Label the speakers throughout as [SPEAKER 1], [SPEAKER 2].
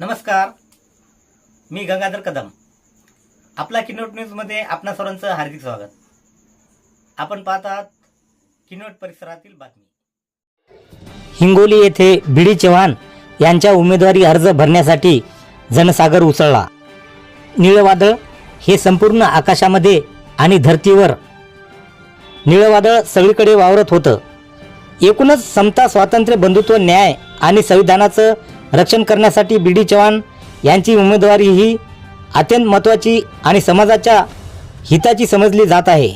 [SPEAKER 1] नमस्कार, मी गंगाधर कदम. आपला किनवट न्यूजमध्ये आपणा सर्वांचं हार्दिक स्वागत. आपण पाहत आहात किनवट परिसरातील बातमी.
[SPEAKER 2] हिंगोली येथे बीडी चव्हाण यांच्या उमेदवारी अर्ज भरण्यासाठी जनसागर उसळला. निळं वादळ हे संपूर्ण आकाशामध्ये आणि धरतीवर निळं वादळ सगळीकडे वावरत होतं. एकूणच समता, स्वातंत्र्य, बंधुत्व, न्याय आणि संविधानाचं रक्षण करण्यासाठी बीडी चव्हाण यांची उमेदवारी ही अत्यंत महत्त्वाची आणि समाजाच्या हिताची समजली जात आहे.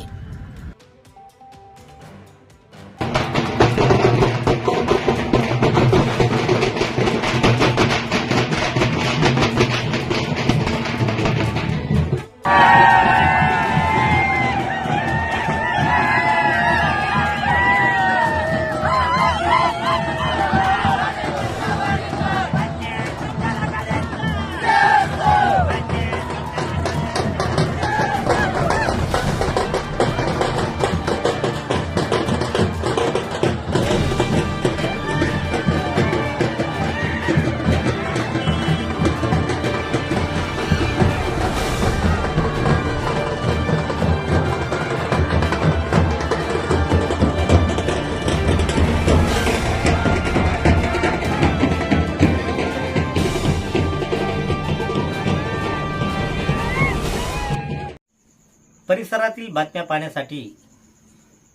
[SPEAKER 1] परिसरातील बातम्या पाहण्यासाठी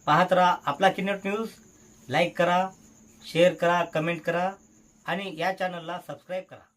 [SPEAKER 1] पाहत राहा आपला किनवट न्यूज. लाईक करा, शेअर करा, कमेंट करा आणि या चॅनलला सबस्क्राईब करा.